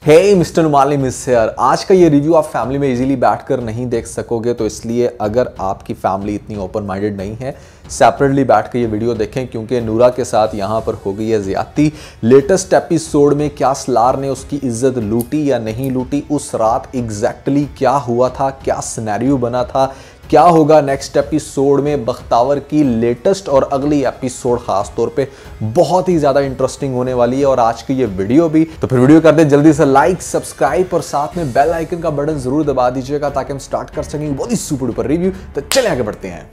हे mister नुमाली miss यार, आज का ये रिव्यू आप फैमिली में इजीली बैठकर नहीं देख सकोगे, तो इसलिए अगर आपकी फैमिली इतनी ओपन माइंडेड नहीं है, सेपरेटली बैठ कर ये वीडियो देखें, क्योंकि नूरा के साथ यहाँ पर हो गई है ज्यादती। लेटेस्ट एपिसोड में क्या सलार ने उसकी इज्जत लूटी या नहीं लूटी, उस रात एग्जैक्टली क्या हुआ था, क्या सिनेरियो बना था, क्या होगा नेक्स्ट एपिसोड में, बख्तावर की लेटेस्ट और अगली एपिसोड खास तौर पे बहुत ही ज्यादा इंटरेस्टिंग होने वाली है, और आज की ये वीडियो भी। तो फिर वीडियो कर दे जल्दी से लाइक, सब्सक्राइब और साथ में बेल आइकन का बटन जरूर दबा दीजिएगा ताकि हम स्टार्ट कर सकें बहुत ही सुपर डुपर रिव्यू। तो चले आगे बढ़ते हैं।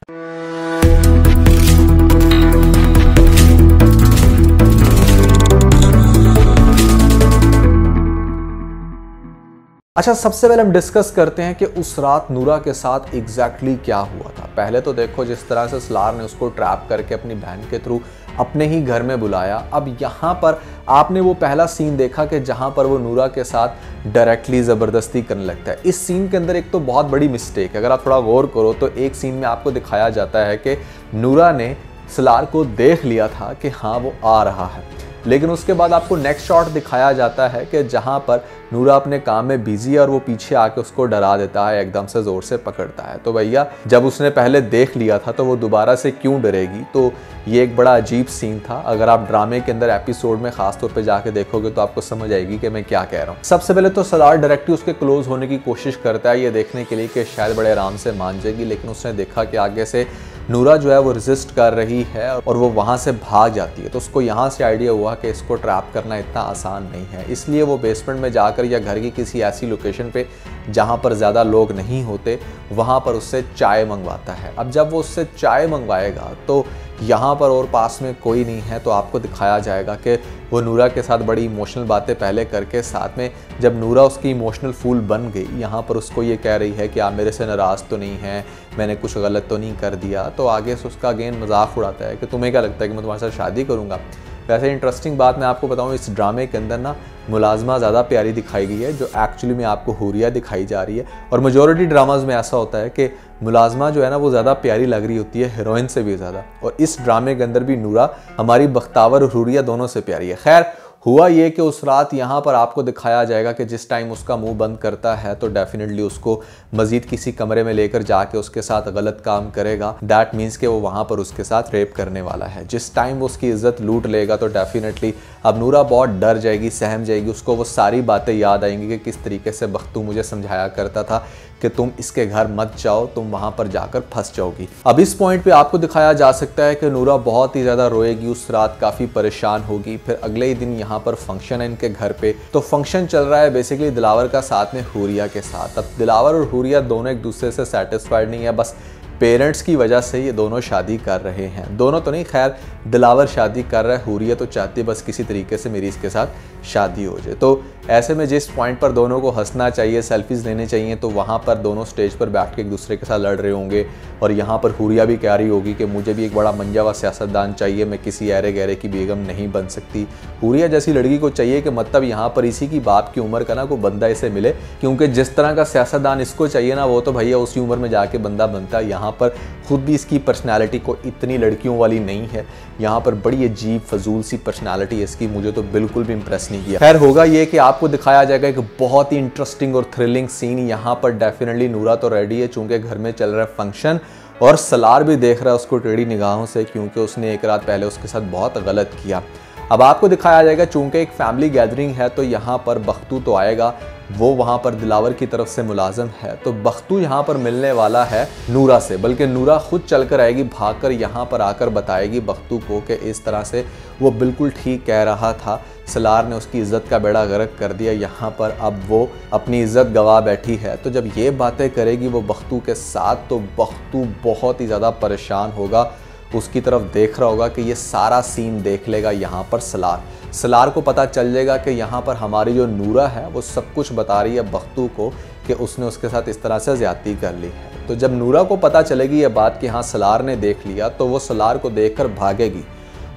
अच्छा, सबसे पहले हम डिस्कस करते हैं कि उस रात नूरा के साथ एग्जैक्टली क्या हुआ था। पहले तो देखो जिस तरह से सलार ने उसको ट्रैप करके अपनी बहन के थ्रू अपने ही घर में बुलाया। अब यहाँ पर आपने वो पहला सीन देखा कि जहाँ पर वो नूरा के साथ डायरेक्टली ज़बरदस्ती करने लगता है। इस सीन के अंदर एक तो बहुत बड़ी मिस्टेक है, अगर आप थोड़ा गौर करो तो एक सीन में आपको दिखाया जाता है कि नूरा ने सलार को देख लिया था कि हाँ वो आ रहा है, लेकिन उसके बाद आपको नेक्स्ट शॉट दिखाया जाता है कि जहां पर नूरा अपने काम में बिजी है और वो पीछे आके उसको डरा देता है, एकदम से जोर से पकड़ता है। तो भैया जब उसने पहले देख लिया था तो वो दोबारा से क्यों डरेगी? तो ये एक बड़ा अजीब सीन था। अगर आप ड्रामे के अंदर एपिसोड में खास तौर पे जाके देखोगे तो आपको समझ आएगी कि मैं क्या कह रहा हूँ। सबसे पहले तो सलार डायरेक्टली उसके क्लोज होने की कोशिश करता है ये देखने के लिए कि शायद बड़े आराम से मान जाएगी, लेकिन उसने देखा कि आगे से नूरा जो है वो रेजिस्ट कर रही है और वो वहाँ से भाग जाती है। तो उसको यहाँ से आइडिया हुआ कि इसको ट्रैप करना इतना आसान नहीं है, इसलिए वो बेसमेंट में जाकर या घर की किसी ऐसी लोकेशन पे जहाँ पर ज़्यादा लोग नहीं होते वहाँ पर उससे चाय मंगवाता है। अब जब वो उससे चाय मंगवाएगा तो यहाँ पर और पास में कोई नहीं है, तो आपको दिखाया जाएगा कि वो नूरा के साथ बड़ी इमोशनल बातें पहले करके, साथ में जब नूरा उसकी इमोशनल फूल बन गई, यहाँ पर उसको ये कह रही है कि आप मेरे से नाराज़ तो नहीं हैं, मैंने कुछ गलत तो नहीं कर दिया। तो आगे से उसका अगेन मजाक उड़ाता है कि तुम्हें क्या लगता है कि मैं तुम्हारे साथ शादी करूँगा। वैसे इंटरेस्टिंग बात मैं आपको बताऊँ, इस ड्रामे के अंदर ना मुलाजमा ज़्यादा प्यारी दिखाई गई है, जो एक्चुअली में आपको हुरिया दिखाई जा रही है। और मेजॉरिटी ड्रामाज में ऐसा होता है कि मुलाजमा जो है ना वो ज़्यादा प्यारी लग रही होती है हीरोइन से भी ज़्यादा, और इस ड्रामे के अंदर भी नूरा हमारी बख्तावर और हुरिया दोनों से प्यारी है। खैर हुआ ये कि उस रात यहाँ पर आपको दिखाया जाएगा कि जिस टाइम उसका मुंह बंद करता है तो डेफिनेटली उसको मजीद किसी कमरे में लेकर जाके उसके साथ गलत काम करेगा। दैट मीन्स कि वो वहाँ पर उसके साथ रेप करने वाला है। जिस टाइम वो उसकी इज्जत लूट लेगा तो डेफिनेटली अब नूरा बहुत डर जाएगी, सहम जाएगी। उसको वो सारी बातें याद आएंगी कि किस तरीके से बख्तू मुझे समझाया करता था कि तुम इसके घर मत जाओ, तुम वहां पर जाकर फंस जाओगी। अब इस पॉइंट पे आपको दिखाया जा सकता है कि नूरा बहुत ही ज़्यादा रोएगी, उस रात काफ़ी परेशान होगी। फिर अगले ही दिन यहाँ पर फंक्शन है इनके घर पे। तो फंक्शन चल रहा है बेसिकली दिलावर का साथ में हुरिया के साथ। अब दिलावर और हुरिया दोनों एक दूसरे से सेटिस्फाइड नहीं है, बस पेरेंट्स की वजह से ये दोनों शादी कर रहे हैं। दोनों तो नहीं, खैर दिलावर शादी कर रहा है, हुरिया तो चाहती है बस किसी तरीके से मेरी इसके साथ शादी हो जाए। तो ऐसे में जिस पॉइंट पर दोनों को हंसना चाहिए, सेल्फीज लेने चाहिए, तो वहाँ पर दोनों स्टेज पर बैठ के एक दूसरे के साथ लड़ रहे होंगे। और यहाँ पर हुरिया भी कह रही होगी कि मुझे भी एक बड़ा मंजा व सियासतदान चाहिए, मैं किसी ऐरे गहरे की बेगम नहीं बन सकती। हुरिया जैसी लड़की को चाहिए कि मतलब यहाँ पर इसी की बाप की उम्र का ना कोई बंदा इसे मिले, क्योंकि जिस तरह का सियासतदान इसको चाहिए ना वो तो भैया उसी उम्र में जाके बंदा बनता है। यहाँ पर खुद भी इसकी पर्सनैलिटी को इतनी लड़कियों वाली नहीं है, यहाँ पर बड़ी अजीब फजूल सी पर्सनैलिटी है इसकी, मुझे तो बिल्कुल भी इंप्रेस नहीं किया। खैर होगा ये कि आपको दिखाया जाएगा एक बहुत ही इंटरेस्टिंग और थ्रिलिंग सीन। यहाँ पर डेफिनेटली नूरा तो रेडी है, चूंकि घर में चल रहा है फंक्शन, और सलार भी देख रहा है उसको टेढ़ी निगाहों से, क्योंकि उसने एक रात पहले उसके साथ बहुत गलत किया। अब आपको दिखाया जाएगा चूंकि एक फैमिली गैदरिंग है तो यहाँ पर बख्तू तो आएगा, वो वहाँ पर दिलावर की तरफ से मुलाजिम है, तो बख्तू यहाँ पर मिलने वाला है नूरा से, बल्कि नूरा खुद चलकर आएगी, भागकर यहाँ पर आकर बताएगी बख्तू को कि इस तरह से वो बिल्कुल ठीक कह रहा था, सलार ने उसकी इज़्ज़त का बेड़ा गर्क कर दिया, यहाँ पर अब वो अपनी इज़्ज़त गवा बैठी है। तो जब ये बातें करेगी वो बख्तू के साथ, तो बख्तू बहुत ही ज़्यादा परेशान होगा, उसकी तरफ देख रहा होगा कि ये सारा सीन देख लेगा यहाँ पर सलार को पता चल जाएगा कि यहाँ पर हमारी जो नूरा है वो सब कुछ बता रही है बख्तू को कि उसने उसके साथ इस तरह से ज़्यादती कर ली है। तो जब नूरा को पता चलेगी ये बात कि हाँ सलार ने देख लिया, तो वो सलार को देखकर भागेगी,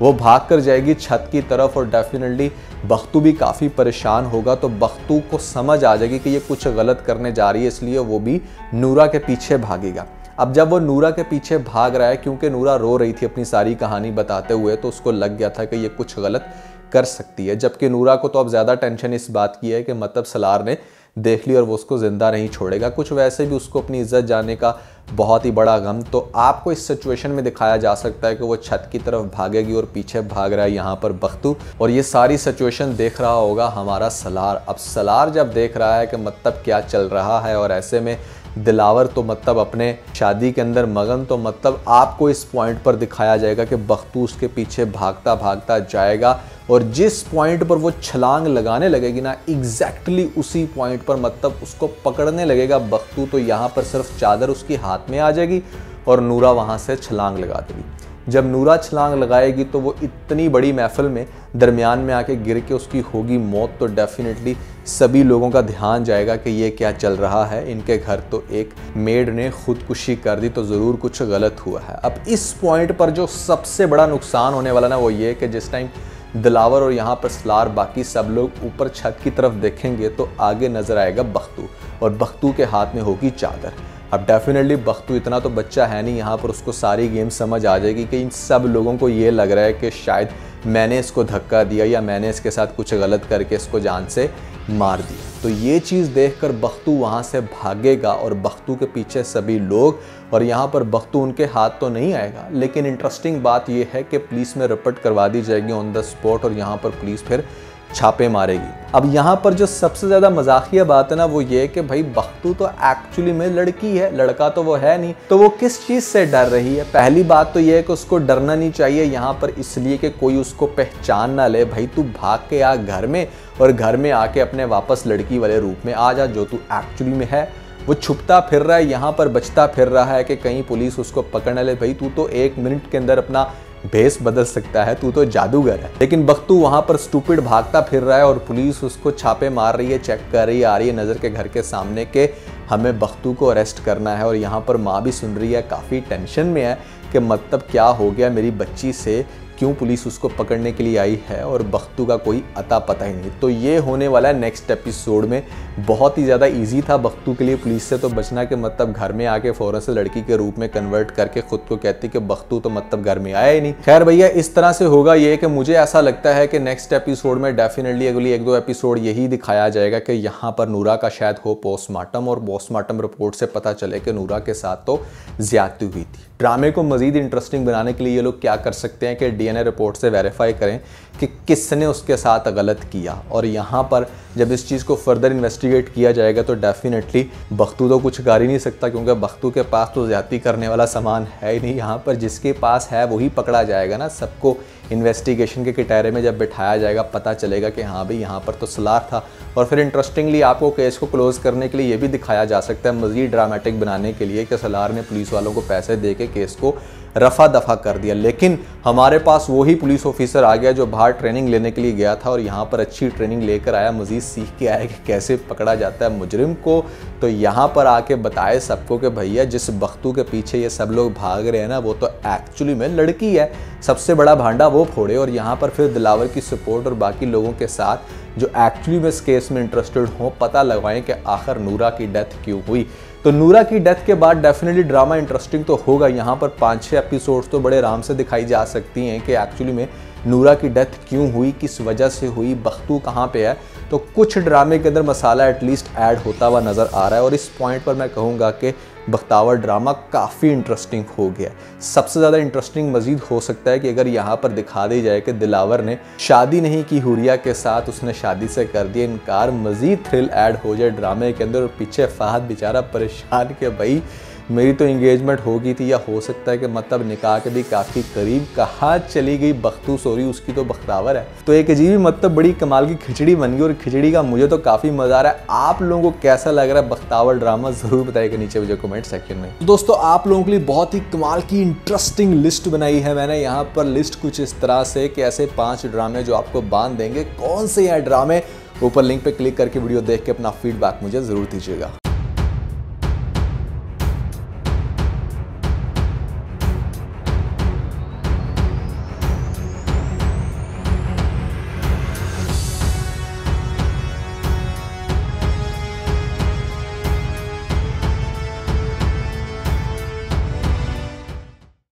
वो भाग कर जाएगी छत की तरफ, और डेफिनेटली बख्तू भी काफ़ी परेशान होगा। तो बख्तू को समझ आ जाएगी कि ये कुछ गलत करने जा रही है, इसलिए वो भी नूरा के पीछे भागेगा। अब जब वो नूरा के पीछे भाग रहा है, क्योंकि नूरा रो रही थी अपनी सारी कहानी बताते हुए, तो उसको लग गया था कि ये कुछ गलत कर सकती है। जबकि नूरा को तो अब ज़्यादा टेंशन इस बात की है कि मतलब सलार ने देख ली और वो उसको ज़िंदा नहीं छोड़ेगा। कुछ वैसे भी उसको अपनी इज्जत जाने का बहुत ही बड़ा गम। तो आपको इस सिचुएशन में दिखाया जा सकता है कि वो छत की तरफ भागेगी और पीछे भाग रहा है यहाँ पर बख्तू, और ये सारी सिचुएशन देख रहा होगा हमारा सलार। अब सलार जब देख रहा है कि मतलब क्या चल रहा है, और ऐसे में दिलावर तो मतलब अपने शादी के अंदर मगन, तो मतलब आपको इस पॉइंट पर दिखाया जाएगा कि बख्तू उसके पीछे भागता भागता जाएगा, और जिस पॉइंट पर वो छलांग लगाने लगेगी ना, एग्जैक्टली उसी पॉइंट पर मतलब उसको पकड़ने लगेगा बख्तू। तो यहाँ पर सिर्फ चादर उसके हाथ में आ जाएगी और नूरा वहाँ से छलांग लगा देगी। जब नूरा छलांग लगाएगी तो वो इतनी बड़ी महफिल में दरमियान में आके गिर के उसकी होगी मौत। तो डेफिनेटली सभी लोगों का ध्यान जाएगा कि ये क्या चल रहा है, इनके घर तो एक मेड ने खुदकुशी कर दी, तो ज़रूर कुछ गलत हुआ है। अब इस पॉइंट पर जो सबसे बड़ा नुकसान होने वाला ना, वो ये कि जिस टाइम दिलावर और यहाँ पर सलार बाकी सब लोग ऊपर छत की तरफ देखेंगे तो आगे नज़र आएगा बख्तू, और बख्तू के हाथ में होगी चादर। अब डेफिनेटली बख्तू इतना तो बच्चा है नहीं, यहाँ पर उसको सारी गेम समझ आ जाएगी कि इन सब लोगों को ये लग रहा है कि शायद मैंने इसको धक्का दिया या मैंने इसके साथ कुछ गलत करके इसको जान से मार दिया। तो ये चीज़ देखकर बख्तू वहाँ से भागेगा और बख्तू के पीछे सभी लोग, और यहाँ पर बख्तू उनके हाथ तो नहीं आएगा। लेकिन इंटरेस्टिंग बात ये है कि पुलिस में रिपोर्ट करवा दी जाएगी ऑन द स्पॉट, और यहाँ पर पुलिस फिर छापे मारेगी। अब यहाँ पर जो सबसे ज़्यादा मजाकिया बात है ना, वो ये कि भाई बख्तू तो एक्चुअली में लड़की है, लड़का तो वो है नहीं, तो वो किस चीज़ से डर रही है। पहली बात तो ये है कि उसको डरना नहीं चाहिए यहाँ पर, इसलिए कि कोई उसको पहचान ना ले। भाई तू भाग के आ घर में, और घर में आके अपने वापस लड़की वाले रूप में आ जा जो तू एक्चुअली में है। वो छुपता फिर रहा है यहाँ पर, बचता फिर रहा है कि कहीं पुलिस उसको पकड़ न ले। भाई तू तो 1 मिनट के अंदर अपना भेस बदल सकता है, तू तो जादूगर है। लेकिन बख्तू वहां पर स्टूपिड भागता फिर रहा है और पुलिस उसको छापे मार रही है, चेक कर रही है, आ रही है नज़र के घर के सामने के हमें बख्तू को अरेस्ट करना है। और यहाँ पर माँ भी सुन रही है, काफ़ी टेंशन में है कि मतलब क्या हो गया मेरी बच्ची से, क्यों पुलिस उसको पकड़ने के लिए आई है और बख्तू का कोई अता पता ही नहीं। तो ये होने वाला है नेक्स्ट एपिसोड में। बहुत ही ज़्यादा इजी था बख्तू के लिए पुलिस से तो बचना, कि मतलब घर में आके फ़ौरन से लड़की के रूप में कन्वर्ट करके खुद को कहती कि बख्तू तो मतलब घर में आया ही नहीं। खैर भैया इस तरह से होगा ये कि मुझे ऐसा लगता है कि नेक्स्ट एपिसोड में डेफिनेटली अगली 1-2 एपिसोड यही दिखाया जाएगा कि यहाँ पर नूरा का शायद हो पोस्टमार्टम, और पोस्टमार्टम रिपोर्ट से पता चले कि नूरा के साथ तो ज्यादती हुई थी। ड्रामे को मज़ीद इंटरेस्टिंग बनाने के लिए ये लोग क्या कर सकते हैं कि डीएनए रिपोर्ट से वेरीफाई करें कि किसने उसके साथ गलत किया, और यहाँ पर जब इस चीज़ को फर्दर इन्वेस्टिगेट किया जाएगा तो डेफिनेटली बख्तू तो कुछ कर ही नहीं सकता, क्योंकि बख्तू के पास तो ज्यादती करने वाला सामान है ही नहीं। यहाँ पर जिसके पास है वही पकड़ा जाएगा ना। सबको इन्वेस्टिगेशन के कटहरे में जब बिठाया जाएगा पता चलेगा कि हाँ भाई यहाँ पर तो सलार था। और फिर इंटरेस्टिंगली आपको केस को क्लोज करने के लिए ये भी दिखाया जा सकता है, मज़ीद ड्रामेटिक बनाने के लिए, कि सलार ने पुलिस वालों को पैसे दे के केस को रफा दफा कर दिया। लेकिन हमारे पास वही पुलिस ऑफिसर आ गया जो बाहर ट्रेनिंग लेने के लिए गया था, और यहाँ पर अच्छी ट्रेनिंग लेकर आया, मज़ीद सीख के आया कि कैसे पकड़ा जाता है मुजरिम को। तो यहाँ पर आके बताए सबको कि भैया जिस बख्तू के पीछे ये सब लोग भाग रहे हैं ना, वो तो एक्चुअली में लड़की है। सबसे बड़ा भांडा वो फोड़े। और यहाँ पर फिर दिलावर की सपोर्ट और बाकी लोगों के साथ जो एक्चुअली में इस केस में इंटरेस्टेड हों, पता लगवाएं कि आखिर नूरा की डेथ क्यों हुई। तो नूरा की डेथ के बाद डेफिनेटली ड्रामा इंटरेस्टिंग तो होगा। यहाँ पर 5-6 एपिसोड्स तो बड़े आराम से दिखाई जा सकती हैं कि एक्चुअली में नूरा की डेथ क्यों हुई, किस वजह से हुई, बख्तू कहाँ पे है। तो कुछ ड्रामे के अंदर मसाला एटलीस्ट ऐड होता हुआ नज़र आ रहा है, और इस पॉइंट पर मैं कहूँगा कि बख्तावर ड्रामा काफ़ी इंटरेस्टिंग हो गया। सबसे ज़्यादा इंटरेस्टिंग मज़ीद हो सकता है कि अगर यहाँ पर दिखा दी जाए कि दिलावर ने शादी नहीं की हुरिया के साथ, उसने शादी से कर दिया इनकार, मज़ीद थ्रिल ऐड हो जाए ड्रामे के अंदर। और पीछे फहद बेचारा परेशान कि भाई मेरी तो इंगेजमेंट हो गई थी, या हो सकता है कि मतलब निकाह के भी काफ़ी करीब, कहाँ चली गई बख्तू, सॉरी उसकी तो बख्तावर है। तो एक अजीब मतलब बड़ी कमाल की खिचड़ी बन गई, और खिचड़ी का मुझे तो काफ़ी मज़ा आ रहा है। आप लोगों को कैसा लग रहा है बख्तावर ड्रामा, ज़रूर बताइएगा नीचे मुझे कमेंट सेक्शन में। तो दोस्तों आप लोगों के लिए बहुत ही कमाल की इंटरेस्टिंग लिस्ट बनाई है मैंने। यहाँ पर लिस्ट कुछ इस तरह से कि ऐसे 5 ड्रामे जो आपको बांध देंगे। कौन से हैं ड्रामे, ऊपर लिंक पे क्लिक करके वीडियो देख के अपना फीडबैक मुझे ज़रूर दीजिएगा।